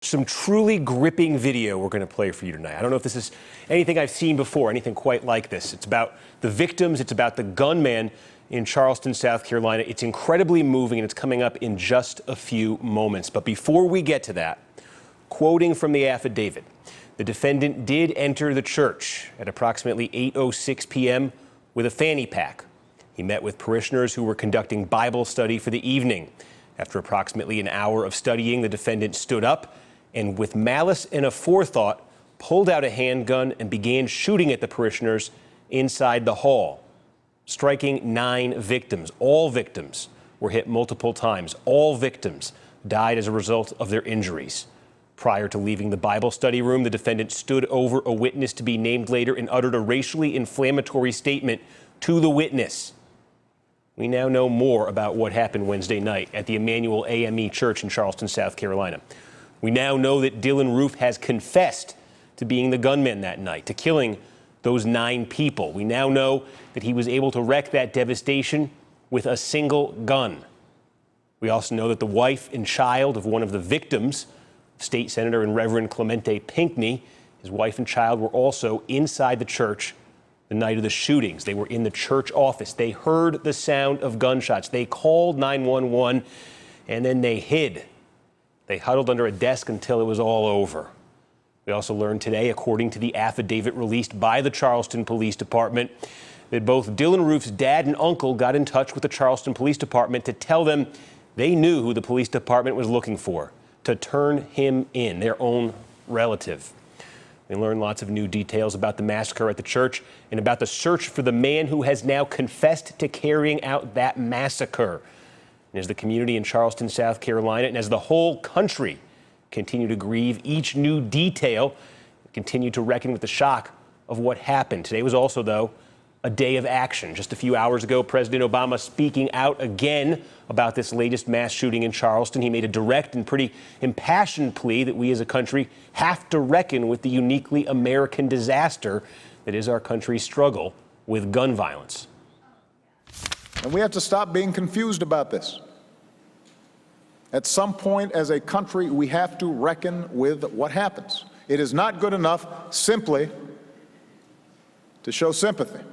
Some truly gripping video we're going to play for you tonight. I don't know if this is anything I've seen before, anything quite like this. It's about the victims. It's about the gunman in Charleston, South Carolina. It's incredibly moving, and it's coming up in just a few moments. But before we get to that, quoting from the affidavit, the defendant did enter the church at approximately 8:06 p.m. with a fanny pack. He met with parishioners who were conducting Bible study for the evening. After approximately an hour of studying, the defendant stood up and, with malice and aforethought, pulled out a handgun and began shooting at the parishioners inside the hall, striking 9 victims. All victims were hit multiple times. All victims died as a result of their injuries. Prior to leaving the Bible study room, the defendant stood over a witness to be named later and uttered a racially inflammatory statement to the witness. We now know more about what happened Wednesday night at the Emanuel AME Church in Charleston, South Carolina. We now know that Dylann Roof has confessed to being the gunman that night, to killing those 9 people. We now know that he was able to wreak that devastation with a single gun. We also know that the wife and child of one of the victims, State Senator and Reverend Clemente Pinckney, his wife and child were also inside the church the night of the shootings. They were in the church office. They heard the sound of gunshots. They called 911, and then they hid. They huddled under a desk until it was all over. We also learned today, according to the affidavit released by the Charleston Police Department, that both Dylann Roof's dad and uncle got in touch with the Charleston Police Department to tell them they knew who the police department was looking for, to turn him in, their own relative. We learned lots of new details about the massacre at the church and about the search for the man who has now confessed to carrying out that massacre. And as the community in Charleston, South Carolina, and as the whole country continue to grieve each new detail, continue to reckon with the shock of what happened. Today was also, though, a day of action. Just a few hours ago, President Obama speaking out again about this latest mass shooting in Charleston. He made a direct and pretty impassioned plea that we as a country have to reckon with the uniquely American disaster that is our country's struggle with gun violence. And we have to stop being confused about this. At some point as a country, we have to reckon with what happens. It is not good enough simply to show sympathy.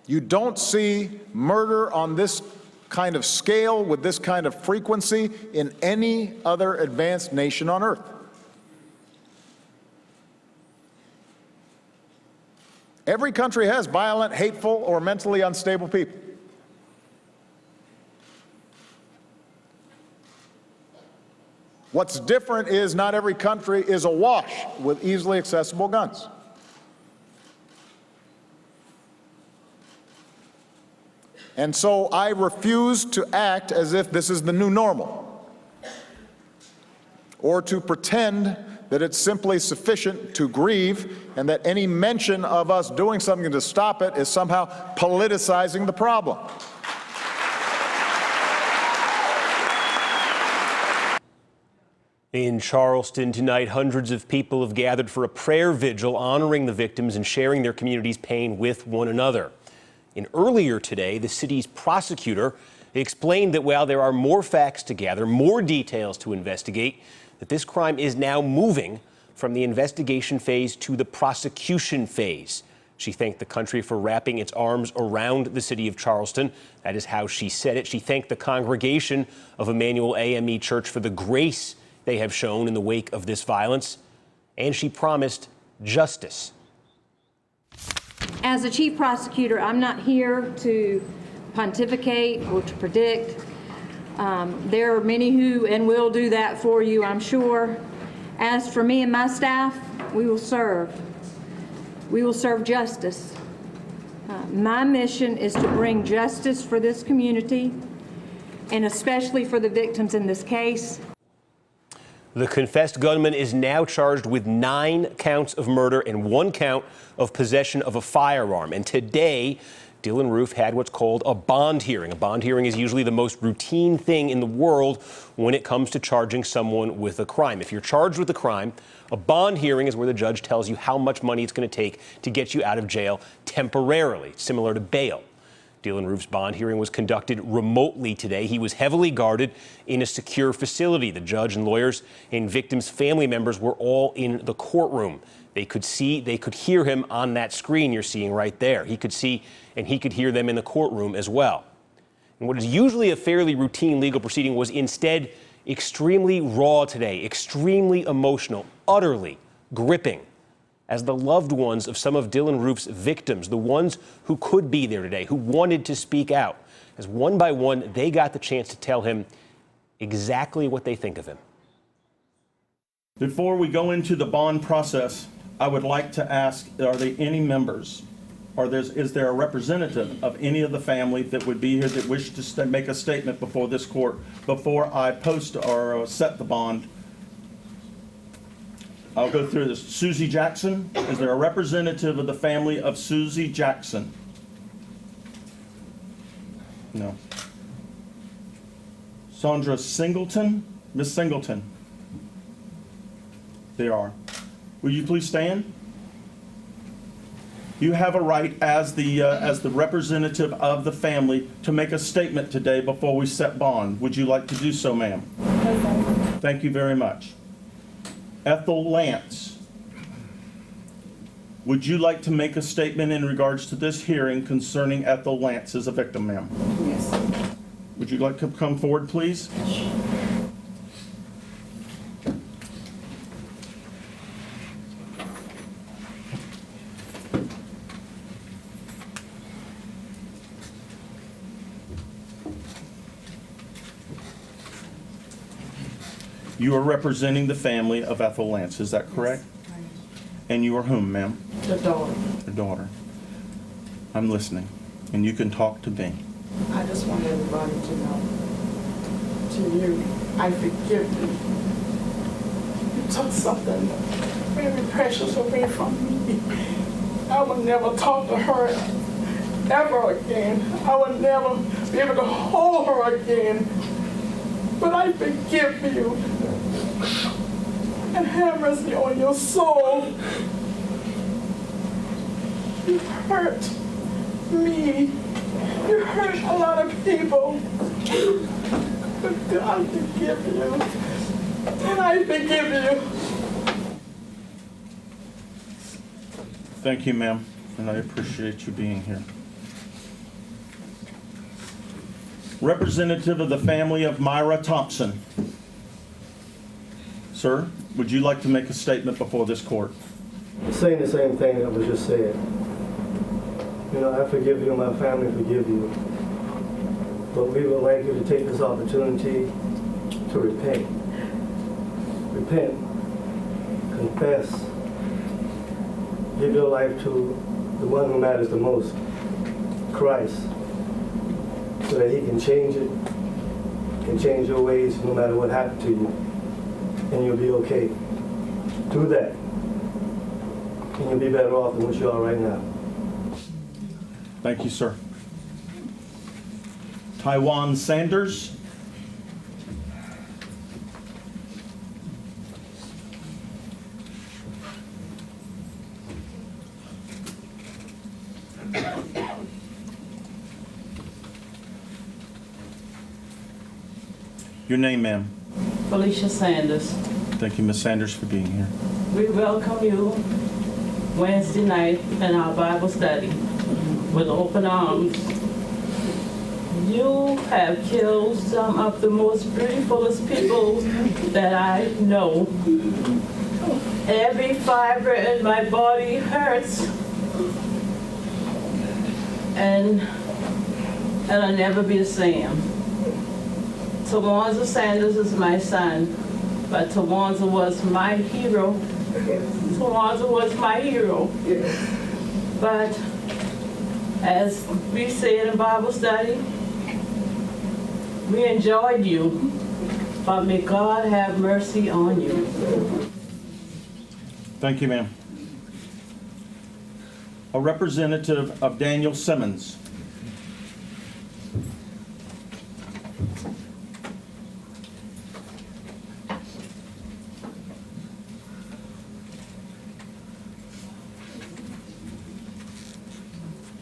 You don't see murder on this kind of scale with this kind of frequency in any other advanced nation on earth. Every country has violent, hateful, or mentally unstable people. What's different is not every country is awash with easily accessible guns. And so I refuse to act as if this is the new normal, or to pretend that it's simply sufficient to grieve and that any mention of us doing something to stop it is somehow politicizing the problem. In Charleston tonight, hundreds of people have gathered for a prayer vigil honoring the victims and sharing their community's pain with one another. And earlier today, the city's prosecutor explained that while there are more facts to gather, more details to investigate, that this crime is now moving from the investigation phase to the prosecution phase. She thanked the country for wrapping its arms around the city of Charleston. That is how she said it. She thanked the congregation of Emanuel AME Church for the grace they have shown in the wake of this violence, and she promised justice. As a chief prosecutor, I'm not here to pontificate or to predict. There are many who and will do that for you, I'm sure. As for me and my staff, we will serve. We will serve justice. My mission is to bring justice for this community, and especially for the victims in this case. The confessed gunman is now charged with 9 counts of murder and 1 count of possession of a firearm. And today, Dylann Roof had what's called a bond hearing. A bond hearing is usually the most routine thing in the world when it comes to charging someone with a crime. If you're charged with a crime, a bond hearing is where the judge tells you how much money it's going to take to get you out of jail temporarily, similar to bail. Dylann Roof's bond hearing was conducted remotely today. He was heavily guarded in a secure facility. The judge and lawyers and victims' family members were all in the courtroom. They could hear him on that screen you're seeing right there. He could see and he could hear them in the courtroom as well. And what is usually a fairly routine legal proceeding was instead extremely raw today, extremely emotional, utterly gripping, as the loved ones of some of Dylann Roof's victims, the ones who could be there today, who wanted to speak out, as one by one they got the chance to tell him exactly what they think of him. Before we go into the bond process, I would like to ask, are there any members, is there a representative of any of the family that would be here that wish to make a statement before this court before I post or set the bond? I'll go through this. Susie Jackson, is there a representative of the family of Susie Jackson? No. Sandra Singleton, Miss Singleton. There are. Will you please stand? You have a right as the representative of the family to make a statement today before we set bond. Would you like to do so, ma'am? Okay. Thank you very much. Ethel Lance, would you like to make a statement in regards to this hearing concerning Ethel Lance as a victim, ma'am? Yes. Would you like to come forward, please? You are representing the family of Ethel Lance, is that correct? Yes. And you are whom, ma'am? The daughter. Your daughter. I'm listening, and you can talk to me. I just want everybody to know, to you, I forgive you. You took something very precious away from me. I would never talk to her ever again. I would never be able to hold her again. But I forgive you. And have mercy on your soul. You hurt me. You hurt a lot of people. But God forgive you. And I forgive you. Thank you, ma'am, and I appreciate you being here. Representative of the family of Myra Thompson. Sir, would you like to make a statement before this court? Saying the same thing that was just said. You know, I forgive you and my family forgive you. But we would like you to take this opportunity to repent. Repent. Confess. Give your life to the one who matters the most, Christ, so that he can change it, can change your ways no matter what happened to you, and you'll be okay. Do that, and you'll be better off than what you are right now. Thank you, sir. Taiwan Sanders. Your name, ma'am? Felicia Sanders. Thank you, Ms. Sanders, for being here. We welcome you Wednesday night in our Bible study with open arms. You have killed some of the most beautifulest people that I know. Every fiber in my body hurts. And I'll never be the same. Tawanza Sanders is my son, but Tawanza was my hero. Tawanza was my hero. But as we said in Bible study, we enjoyed you, but may God have mercy on you. Thank you, ma'am. A representative of Daniel Simmons.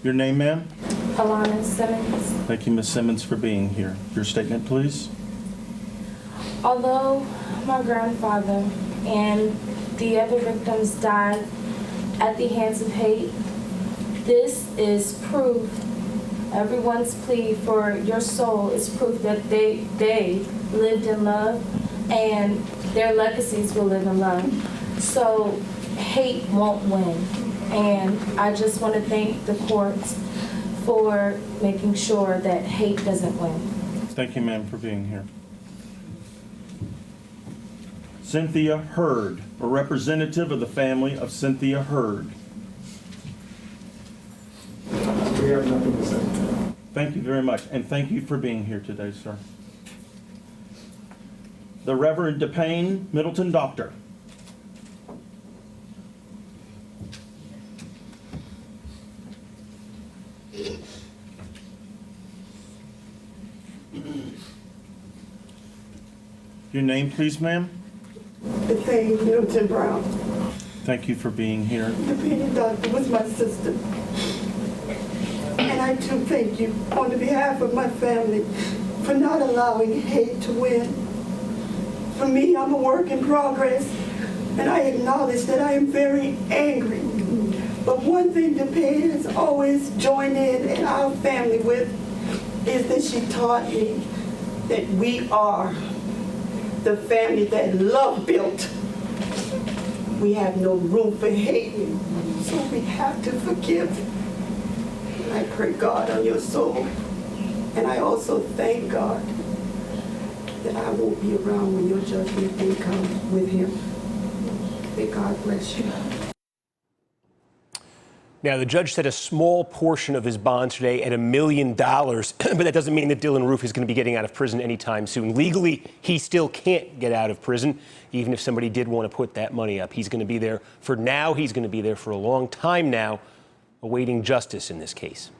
Your name, ma'am? Alana Simmons. Thank you, Ms. Simmons, for being here. Your statement, please. Although my grandfather and the other victims died at the hands of hate, this is proof, everyone's plea for your soul is proof that they lived in love and their legacies will live in love. So hate won't win. And I just want to thank the courts for making sure that hate doesn't win. Thank you, ma'am, for being here. Cynthia Hurd, a representative of the family of Cynthia Hurd. We have nothing to say. Thank you very much, and thank you for being here today, sir. The Reverend DePayne Middleton Doctor. Your name, please, ma'am? DePayne Middleton Brown. Thank you for being here. DePayne Doctor was my sister. And I too thank you on the behalf of my family for not allowing hate to win. For me, I'm a work in progress, and I acknowledge that I am very angry. But one thing DePayne has always joined in our family with is that she taught me that we are the family that love built. We have no room for hate, so we have to forgive. And I pray God on your soul. And I also thank God that I won't be around when your judgment day comes with him. May God bless you. Now, the judge set a small portion of his bond today at $1 million, but that doesn't mean that Dylan Roof is going to be getting out of prison anytime soon. Legally, he still can't get out of prison, even if somebody did want to put that money up. He's going to be there for now. He's going to be there for a long time now, awaiting justice in this case.